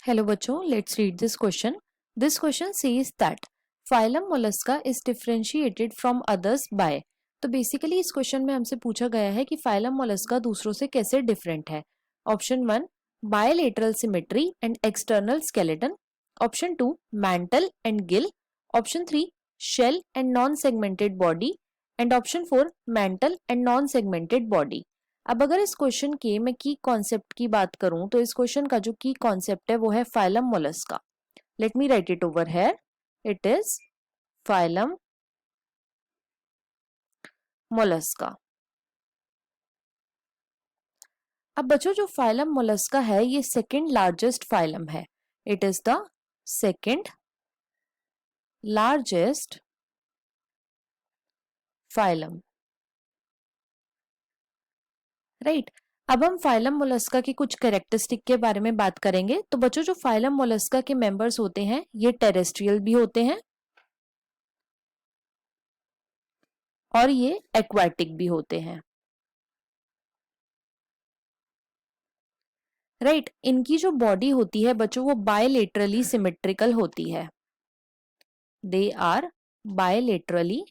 Hello बच्चों, let's read this question. This question says that phylum mollusca is differentiated from others by. तो basically इस question में हमसे पूछा गया है कि फाइलम मोलस्का दूसरों से कैसे डिफरेंट है. Option 1 bilateral symmetry and external skeleton. Option 2 mantle and gill. Option 3 shell and non segmented body and option 4 mantle and non segmented body. अब अगर इस क्वेश्चन के मैं की कॉन्सेप्ट की बात करूं तो इस क्वेश्चन का जो की कॉन्सेप्ट है वो है phylum Mollusca. Let me right it over here. It is phylum Mollusca. अब बच्चों जो फाइलम मोलस्का है ये सेकंड लार्जेस्ट फाइलम है. It is the second largest phylum. Right. अब हम फाइलम मोलस्का की कुछ कैरेक्टरिस्टिक के बारे में बात करेंगे. तो बच्चों जो फाइलम मोलस्का के मेंबर्स होते हैं ये टेरेस्ट्रियल भी होते हैं और ये एक्वाटिक भी होते हैं. राइट. इनकी जो बॉडी होती है बच्चों वो बायलेटरली सिमेट्रिकल होती है. They are bilaterally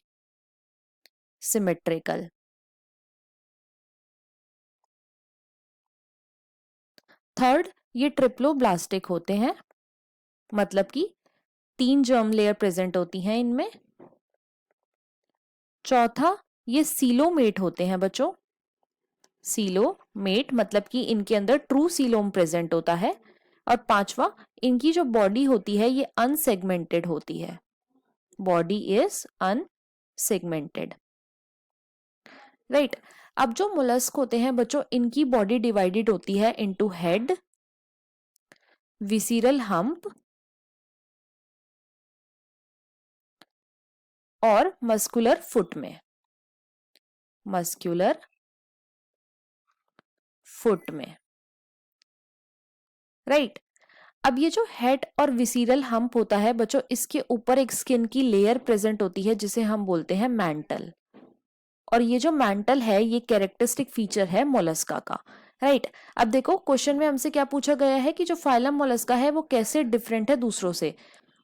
symmetrical. Third, ये ट्रिप्लोब्लास्टिक होते हैं, मतलब कि 3 जर्म लेयर प्रेजेंट होती हैं इनमें. चौथा, ये सीलोमेट होते हैं बच्चों. सीलोमेट मतलब कि इनके अंदर ट्रू सीलोम प्रेजेंट होता है. और पांचवा, इनकी जो बॉडी होती है ये अनसेगमेंटेड होती है. Body is unsegmented. राइट. अब जो मोलस्क होते हैं बच्चों इनकी बॉडी डिवाइडेड होती है इनटू हेड, विसीरल हम्प और मस्कुलर फुट में. मस्कुलर फुट में. राइट. अब ये जो हेड और विसीरल हम्प होता है बच्चों इसके ऊपर एक स्किन की लेयर प्रेजेंट होती है जिसे हम बोलते हैं मैंटल. और ये जो मैंटल है ये कैरेक्टरिस्टिक फीचर है मोलस्का का. राइट. अब देखो क्वेश्चन में हमसे क्या पूछा गया है कि जो फाइलम मोलस्का है वो कैसे डिफरेंट है दूसरों से.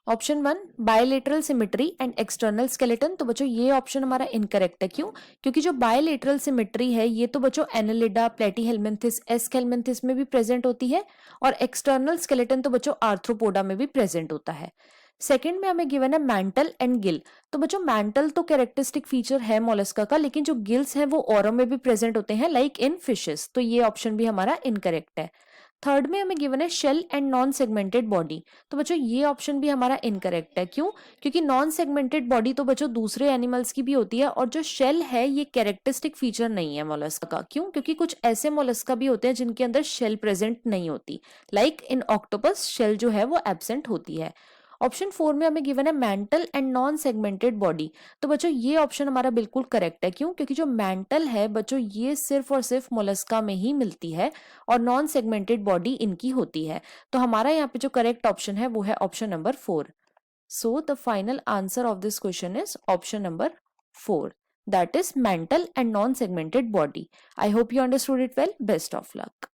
Option 1 bilateral symmetry and external skeleton. तो बच्चों ये ऑप्शन हमारा इनकरेक्ट है. क्यों? क्योंकि जो बायलेटरल सिमेट्री है ये तो बच्चों एनालिडा, प्लेटीहेल्मिन्थिस, एस्केल्मिन्थिस में भी प्रेजेंट होती है और एक्सटर्नल स्केलेटन तो बच्चों आर्थ्रोपोडा में भी प्रेजेंट होता है. सेकंड में हमें गिवन है मैंटल एंड गिल. तो बच्चों मैंटल तो कैरेक्टरिस्टिक फीचर है मोलस्का का, लेकिन जो गिल्स हैं वो औरों में भी प्रेजेंट होते हैं लाइक इन फिशेस. तो ये ऑप्शन भी हमारा इनकरेक्ट है. थर्ड में हमें गिवन है shell and non segmented body. तो बच्चों ये ऑप्शन भी हमारा इनकरेक्ट है. क्यों? क्योंकि नॉन सेगमेंटेड बॉडी तो बच्चों दूसरे एनिमल्स की भी होती है और जो शेल है ये कैरेक्टरिस्टिक फीचर नहीं है मोलस्का का. क्यों? क्योंकि कुछ ऐसे मोलस्का भी होते हैं जिनके अंदर शेल प्रेजेंट नहीं होती. लाइक इन ऑक्टोपस शेल जो है वो एब्सेंट होती है. ऑप्शन 4 में हमें गिवन है mantle and non segmented body. तो बच्चों ये ऑप्शन हमारा बिल्कुल करेक्ट है. क्यों? क्योंकि जो मैंटल है बच्चों ये सिर्फ और सिर्फ मोलस्का में ही मिलती है और नॉन सेगमेंटेड बॉडी इनकी होती है. तो हमारा यहाँ पे जो करेक्ट ऑप्शन है वो है option number 4. So the final answer of this question is option number 4, that is mental and non-segmented body. I hope you understood it well. Best of luck.